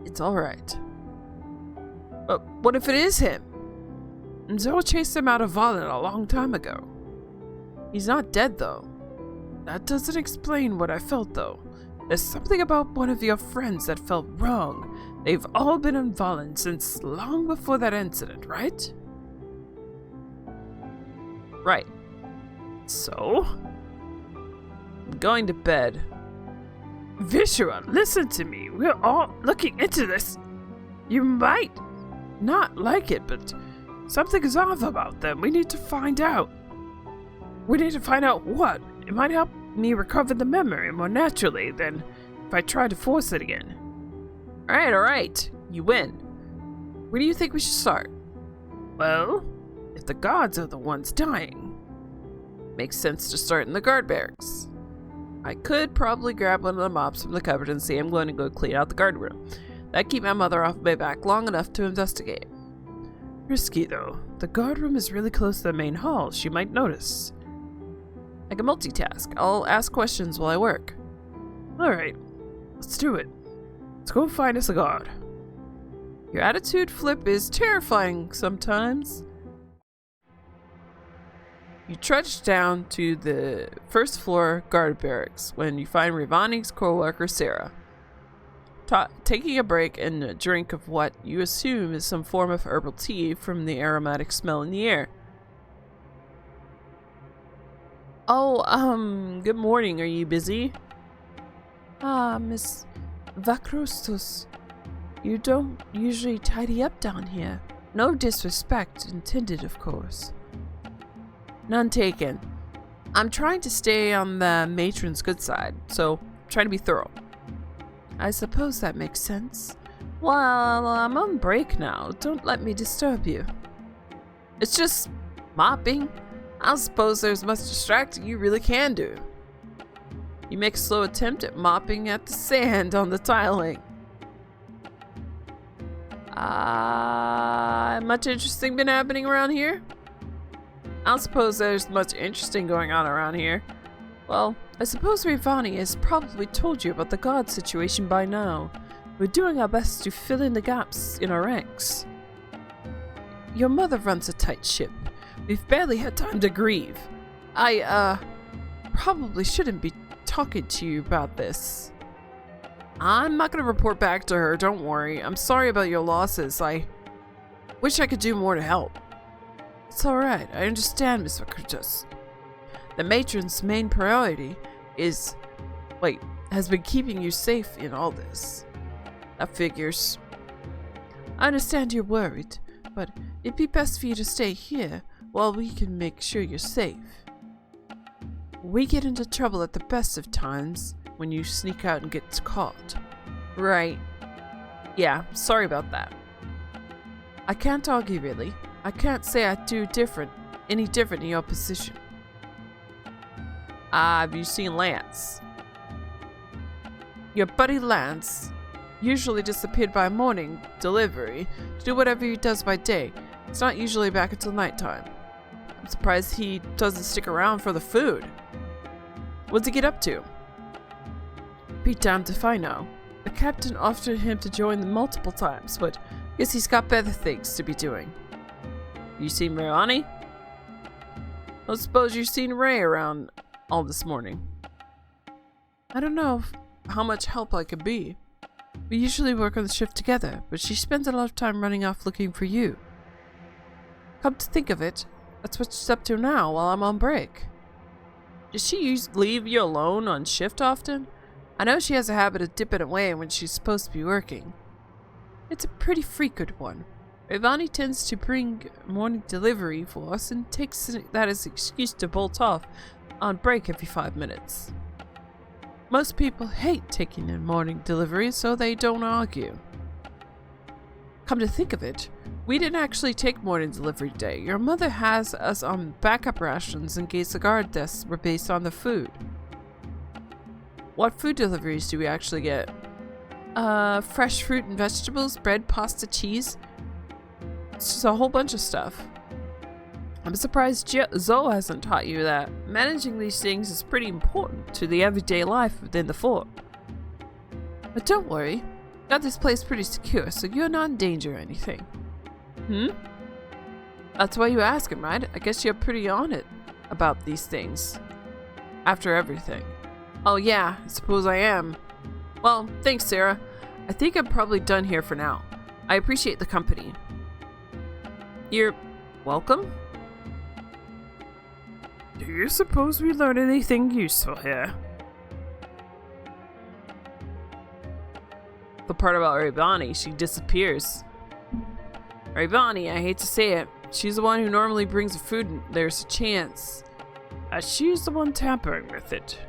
It's alright. But what if it is him? Zor chased him out of Valen a long time ago. He's not dead, though. That doesn't explain what I felt, though. There's something about one of your friends that felt wrong. They've all been in Valen since long before that incident, right? Right. So? I'm going to bed. Vishara, listen to me. We're all looking into this. You might not like it, but something is off about them. We need to find out. We need to find out what. It might help me recover the memory more naturally than if I try to force it again. Alright. You win. Where do you think we should start? Well, if the guards are the ones dying, makes sense to start in the guard barracks. I could probably grab one of the mops from the cupboard and say I'm going to go clean out the guard room. That'd keep my mother off my back long enough to investigate. Risky, though. The guard room is really close to the main hall. She might notice. I can multitask. I'll ask questions while I work. Alright, let's do it. Let's go find us a guard. Your attitude flip is terrifying sometimes. You trudge down to the first floor guard barracks when you find Rivani's co-worker Sarah, taking a break and a drink of what you assume is some form of herbal tea from the aromatic smell in the air. Oh, good morning. Are you busy? Miss Vakricustos, you don't usually tidy up down here. No disrespect intended, of course. None taken. I'm trying to stay on the matron's good side, so trying to be thorough. I suppose that makes sense. Well, I'm on break now. Don't let me disturb you. It's just mopping. I suppose there's much distracting you really can do. You make a slow attempt at mopping at the sand on the tiling. Much interesting been happening around here? I don't suppose there's much interesting going on around here. Well, I suppose Rivani has probably told you about the guard situation by now. We're doing our best to fill in the gaps in our ranks. Your mother runs a tight ship. We've barely had time to grieve. I, probably shouldn't be talking to you about this. I'm not gonna report back to her, don't worry. I'm sorry about your losses. I wish I could do more to help. It's alright, I understand, Miss Vakricustos. The matron's main priority has been keeping you safe in all this. That figures. I understand you're worried, but it'd be best for you to stay here while we can make sure you're safe. We get into trouble at the best of times when you sneak out and get caught. Right. Yeah, sorry about that. I can't argue, really. I can't say I'd do any different in your position. Have you seen Lance? Your buddy Lance usually disappeared by morning delivery to do whatever he does by day. It's not usually back until nighttime. I'm surprised he doesn't stick around for the food. What's he get up to? Be damned if I know. The captain offered him to join them multiple times, but I guess he's got better things to be doing. You seen Rivani? I suppose you've seen Ray around all this morning. I don't know how much help I could be. We usually work on the shift together, but she spends a lot of time running off looking for you. Come to think of it, that's what she's up to now while I'm on break. Does she leave you alone on shift often? I know she has a habit of dipping away when she's supposed to be working. It's a pretty frequent one. Ivani tends to bring morning delivery for us and takes that as an excuse to bolt off on break every 5 minutes. Most people hate taking in morning delivery, so they don't argue. Come to think of it, we didn't actually take morning delivery today. Your mother has us on backup rations in case the guard desks were based on the food. What food deliveries do we actually get? Fresh fruit and vegetables, bread, pasta, cheese. It's just a whole bunch of stuff. I'm surprised Zoe hasn't taught you that managing these things is pretty important to the everyday life within the fort. But don't worry, got this place pretty secure, so you're not in danger or anything. That's why you ask him, right? I guess you're pretty on it about these things. After everything. Oh yeah, I suppose I am. Well, thanks, Sarah. I think I'm probably done here for now. I appreciate the company. You're welcome? Do you suppose we learn anything useful here? The part about Raybani, she disappears. Raybani, I hate to say it, she's the one who normally brings the food and there's a chance. She's the one tampering with it.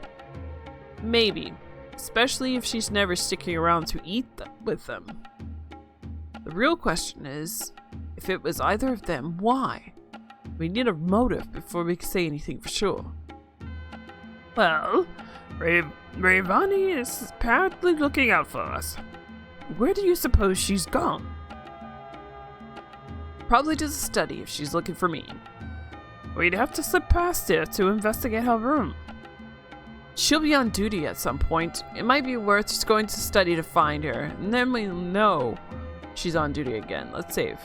Maybe. Especially if she's never sticking around to eat with them. The real question is, if it was either of them, why? We need a motive before we can say anything for sure. Well, Rayvani is apparently looking out for us. Where do you suppose she's gone? Probably to the study if she's looking for me. We'd have to slip past it to investigate her room. She'll be on duty at some point. It might be worth just going to study to find her, and then we'll know she's on duty again. Let's save.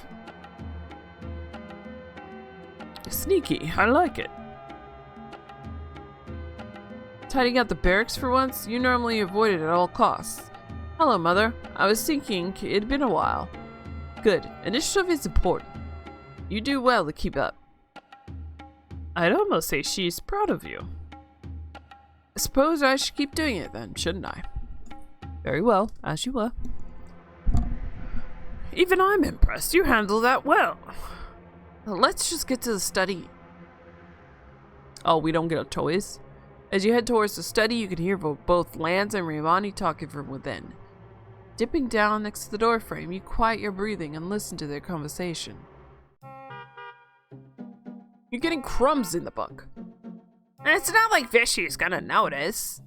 Sneaky, I like it. Tidying out the barracks for once? You normally avoid it at all costs. Hello, Mother. I was thinking it'd been a while. Good. Initiative is important. You do well to keep up. I'd almost say she's proud of you. I suppose I should keep doing it then, shouldn't I? Very well, as you were. Even I'm impressed. You handle that well. Let's just get to the study. Oh, we don't get our toys? As you head towards the study, you can hear both Lance and Rimani talking from within. Dipping down next to the doorframe, you quiet your breathing and listen to their conversation. You're getting crumbs in the book. It's not like Vishy's gonna notice.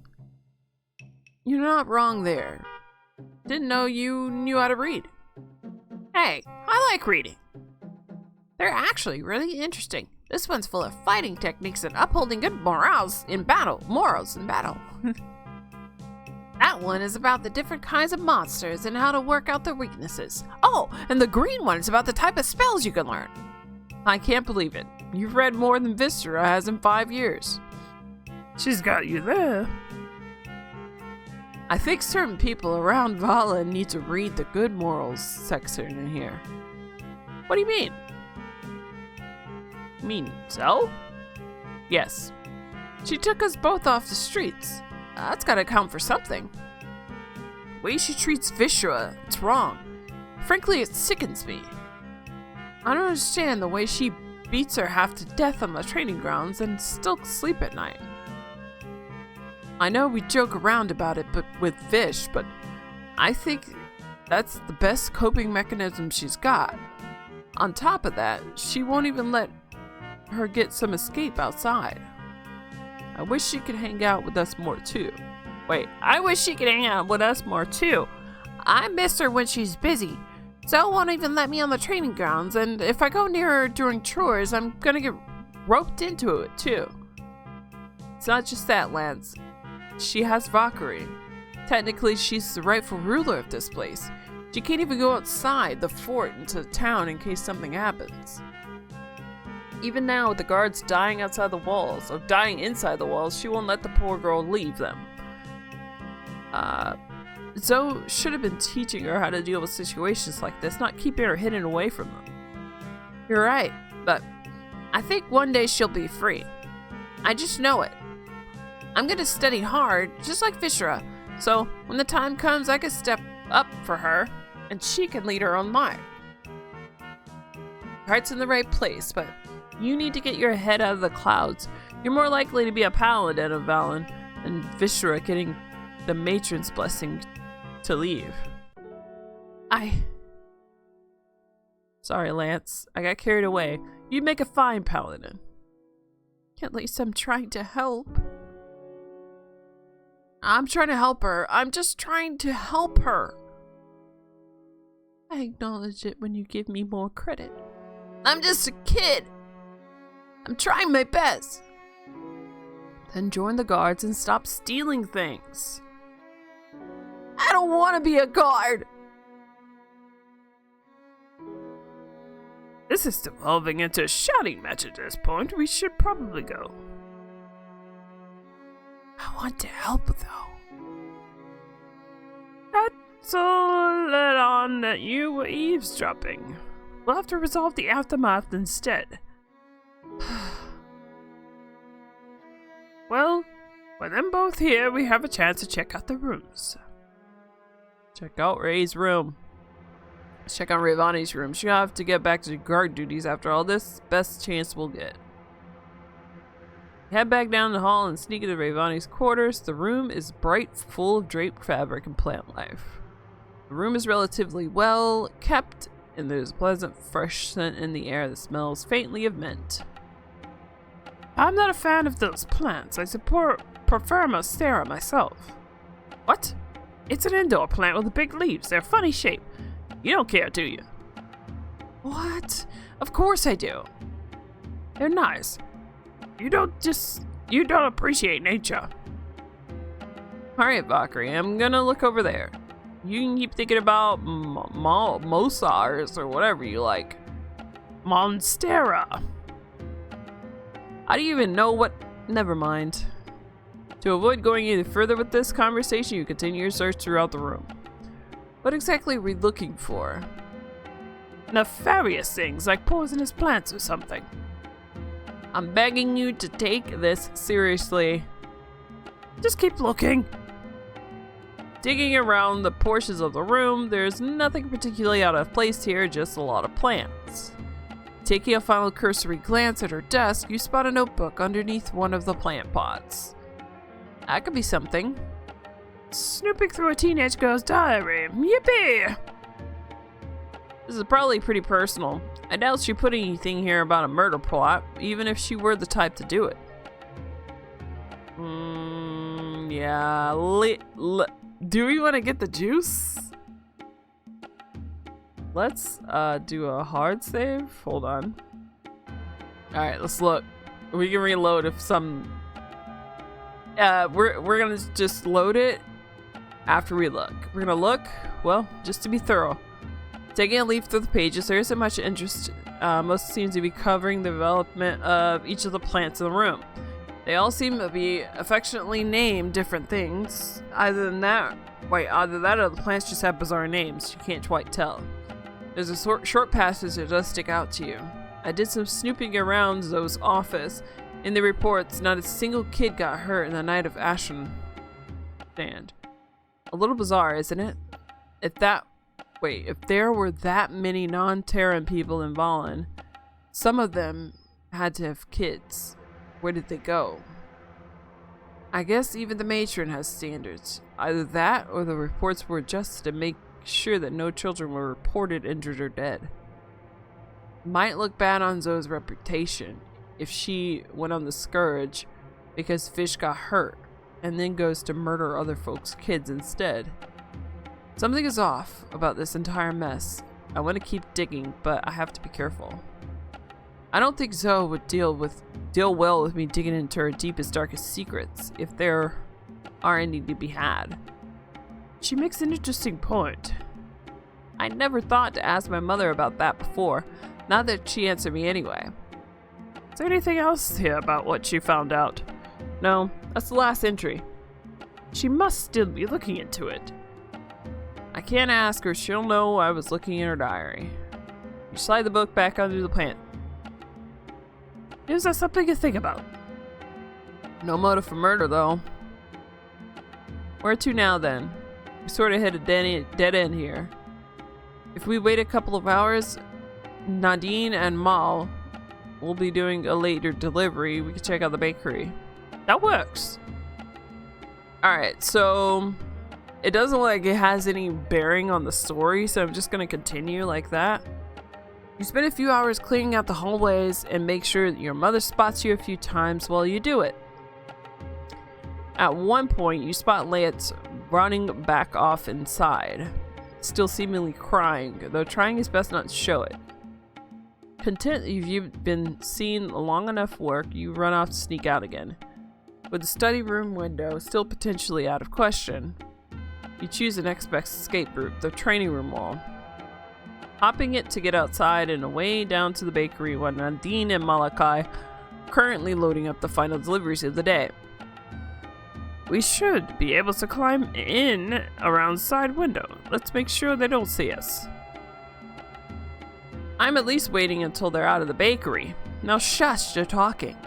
You're not wrong there. Didn't know you knew how to read. Hey, I like reading. They're actually really interesting. This one's full of fighting techniques and upholding good morals in battle. That one is about the different kinds of monsters and how to work out their weaknesses. Oh, and the green one is about the type of spells you can learn. I can't believe it. You've read more than Vishara has in 5 years. She's got you there. I think certain people around Valen need to read the good morals section in here. What do you mean? You mean so? Yes. She took us both off the streets. That's gotta count for something. The way she treats Vishara, it's wrong. Frankly, it sickens me. I don't understand the way she beats her half to death on the training grounds and still sleep at night. I know we joke around about it with Vish, but I think that's the best coping mechanism she's got. On top of that, she won't even let her get some escape outside. I wish she could hang out with us more too. Wait, I wish she could hang out with us more too. I miss her when she's busy. Zoe won't even let me on the training grounds, and if I go near her during chores, I'm gonna get roped into it too. It's not just that, Lance. She has Valkyrie. Technically, she's the rightful ruler of this place. She can't even go outside the fort into town in case something happens. Even now, with the guards dying outside the walls, or dying inside the walls, she won't let the poor girl leave them. Zoe should have been teaching her how to deal with situations like this, not keeping her hidden away from them. You're right, but I think one day she'll be free. I just know it. I'm gonna study hard, just like Vishara, so when the time comes, I can step up for her, and she can lead her own life. Heart's in the right place, but you need to get your head out of the clouds. You're more likely to be a paladin of Valen than Vishara getting the matron's blessing to leave. Sorry, Lance. I got carried away. You'd make a fine paladin. At least I'm trying to help. I'm trying to help her. I'm just trying to help her. I acknowledge it when you give me more credit. I'm just a kid. I'm trying my best. Then join the guards and stop stealing things. I don't want to be a guard. This is devolving into a shouting match at this point. We should probably go. I want to help, though. That's all let on that you were eavesdropping. We'll have to resolve the aftermath instead. Well, with them both here, we have a chance to check out the rooms. Check out Ray's room. Let's check on Rayvani's room. She'll have to get back to guard duties after all this. Best chance we'll get. Head back down the hall and sneak into Rayvani's quarters. The room is bright, full of draped fabric and plant life. The room is relatively well kept, and there's a pleasant, fresh scent in the air that smells faintly of mint. I'm not a fan of those plants. I prefer monstera myself. What? It's an indoor plant with big leaves. They're a funny shape. You don't care, do you? What? Of course I do. They're nice. You don't appreciate nature. Alright, Vakri, I'm gonna look over there. You can keep thinking about Mosars or whatever you like. Monstera. How do you even know what? Never mind. To avoid going any further with this conversation, you continue your search throughout the room. What exactly are we looking for? Nefarious things like poisonous plants or something. I'm begging you to take this seriously. Just keep looking. Digging around the portions of the room, there's nothing particularly out of place here, just a lot of plants. Taking a final cursory glance at her desk, you spot a notebook underneath one of the plant pots. That could be something. Snooping through a teenage girl's diary. Yippee! This is probably pretty personal. I doubt she put anything here about a murder plot, even if she were the type to do it. Yeah. Do we want to get the juice? Let's do a hard save. Hold on. Alright, let's look. We can reload if some... we're gonna just load it after we look. We're gonna look, well, just to be thorough. Taking a leaf through the pages, there isn't much interest. Most seems to be covering the development of each of the plants in the room. They all seem to be affectionately named different things. Either that or the plants just have bizarre names. You can't quite tell. There's a short passage that does stick out to you. I did some snooping around Zoe's office. In the reports, not a single kid got hurt in the night of Ashen Stand. A little bizarre, isn't it? If there were that many non-Terran people in Valen, some of them had to have kids. Where did they go? I guess even the matron has standards. Either that or the reports were adjusted to make sure that no children were reported injured or dead. Might look bad on Zoe's reputation if she went on the Scourge because Fish got hurt and then goes to murder other folks' kids instead. Something is off about this entire mess. I want to keep digging, but I have to be careful. I don't think Zoe would deal well with me digging into her deepest, darkest secrets, if there are any to be had. She makes an interesting point. I never thought to ask my mother about that before, not that she answered me anyway. Is there anything else here about what she found out? No, that's the last entry. She must still be looking into it. I can't ask her. She'll know I was looking in her diary. You slide the book back under the plant. Is that something to think about? No motive for murder, though. Where to now, then? We sort of hit a dead end here. If we wait a couple of hours, Nadine and Mal will be doing a later delivery. We can check out the bakery. That works. Alright, so it doesn't look like it has any bearing on the story, so I'm just going to continue like that. You spend a few hours cleaning out the hallways and make sure that your mother spots you a few times while you do it. At one point, you spot Lance running back off inside, still seemingly crying, though trying his best not to show it. Content that you've been seen long enough work, you run off to sneak out again. With the study room window still potentially out of question, you choose the next best escape route, the training room wall. Hopping it to get outside and away down to the bakery while Nadine and Malachi currently loading up the final deliveries of the day. We should be able to climb in around the side window. Let's make sure they don't see us. I'm at least waiting until they're out of the bakery. Now shush, they're talking.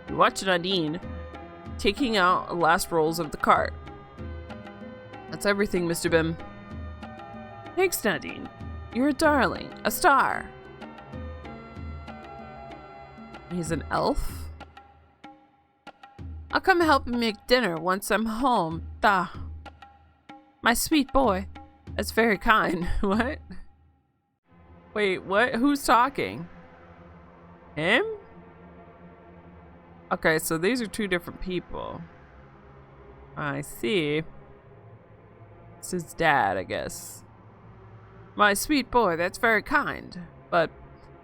You watch Nadine taking out the last rolls of the cart. That's everything, Mr. Bim. Thanks, Nadine. You're a darling, a star. He's an elf? I'll come help you make dinner once I'm home. Da. My sweet boy. That's very kind. What? Wait, what? Who's talking? Him? Okay, so these are two different people. I see. It's his dad, I guess. My sweet boy, that's very kind. But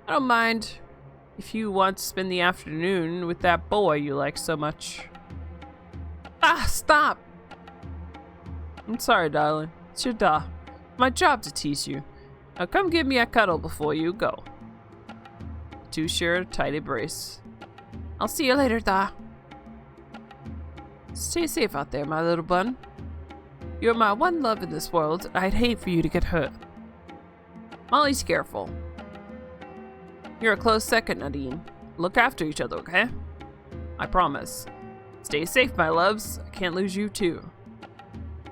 I don't mind if you want to spend the afternoon with that boy you like so much. Ah, stop! I'm sorry, darling. It's your da. My job to tease you. Now come give me a cuddle before you go. Two share a tight embrace. I'll see you later, da. Stay safe out there, my little bun. You're my one love in this world. I'd hate for you to get hurt. Molly's careful. You're a close second, Nadine. Look after each other, okay? I promise. Stay safe, my loves. I can't lose you, too.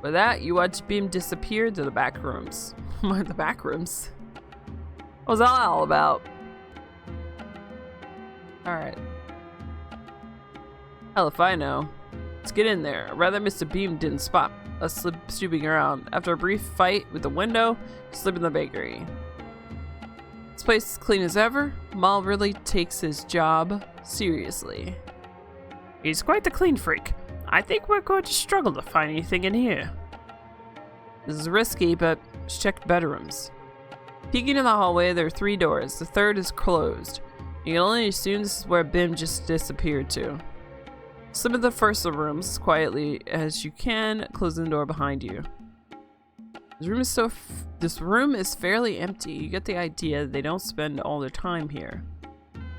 With that, you watch Beam disappear to the back rooms. What, the back rooms? What was that all about? Alright. Hell if I know. Let's get in there. Rather, Mr. Beam didn't spot us snooping around. After a brief fight with the window, slip in the bakery. This place is clean as ever. Mal really takes his job seriously. He's quite the clean freak. I think we're going to struggle to find anything in here. This is risky, but let's check bedrooms. Peeking in the hallway, there are 3 doors. The third is closed. You can only assume this is where Bim just disappeared to. Slip into the first of the rooms as quietly as you can, closing the door behind you. This room is fairly empty. You get the idea that they don't spend all their time here.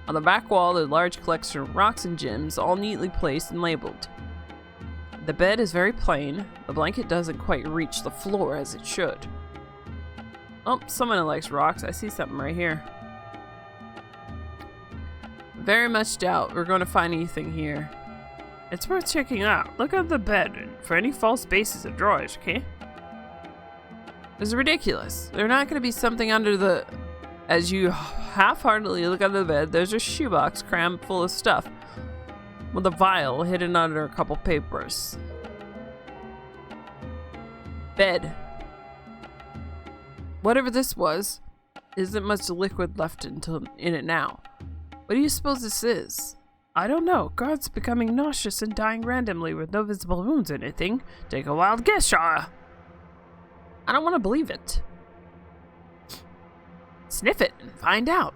On the back wall, there's a large collection of rocks and gems, all neatly placed and labeled. The bed is very plain. The blanket doesn't quite reach the floor as it should. Oh, someone who likes rocks. I see something right here. Very much doubt we're going to find anything here. It's worth checking out. Look at the bed for any false bases or drawers, okay? This is ridiculous. There's not going to be something under the... As you half-heartedly look under the bed, there's a shoebox crammed full of stuff, with a vial hidden under a couple papers. Bed. Whatever this was, isn't much liquid left in it now. What do you suppose this is? I don't know. Guards becoming nauseous and dying randomly with no visible wounds or anything. Take a wild guess, Shara. I don't want to believe it. Sniff it and find out.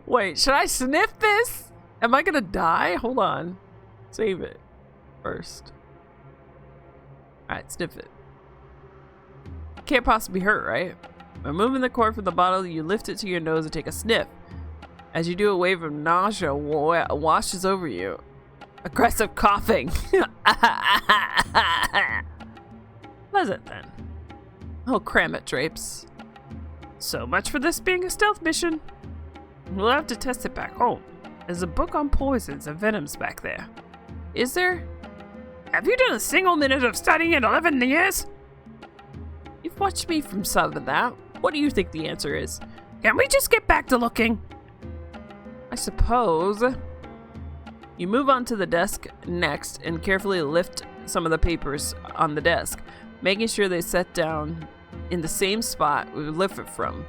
Wait, should I sniff this? Am I gonna die? Hold on. Save it first. Alright, sniff it. Can't possibly hurt, right? Removing the cord from the bottle, you lift it to your nose and take a sniff. As you do, a wave of nausea washes over you. Aggressive coughing. Pleasant then. I'll cram it, Drapes. So much for this being a stealth mission. We'll have to test it back home. There's a book on poisons and venoms back there. Is there? Have you done a single minute of studying in 11 years? You've watched me from some of that. What do you think the answer is? Can we just get back to looking? I suppose. You move on to the desk next and carefully lift some of the papers on the desk, making sure they set down in the same spot we lift it from.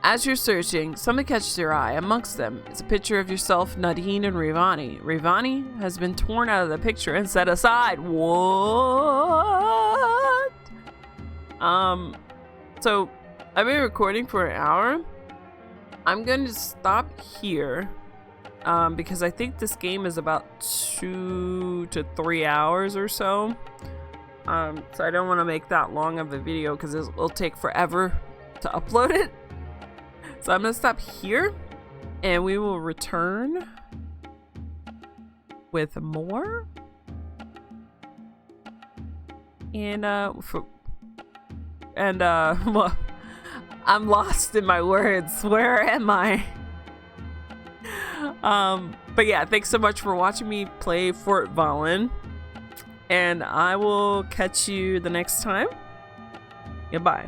As you're searching, something catches your eye. Amongst them is a picture of yourself, Nadine, and Rivani. Rivani has been torn out of the picture and set aside. What? So I've been recording for an hour. I'm going to stop here because I think this game is about 2 to 3 hours or so. So I don't want to make that long of a video because it'll take forever to upload it. So I'm going to stop here and we will return with more. And well, I'm lost in my words. Where am I? But yeah, thanks so much for watching me play Fort Valen. And I will catch you the next time. Goodbye.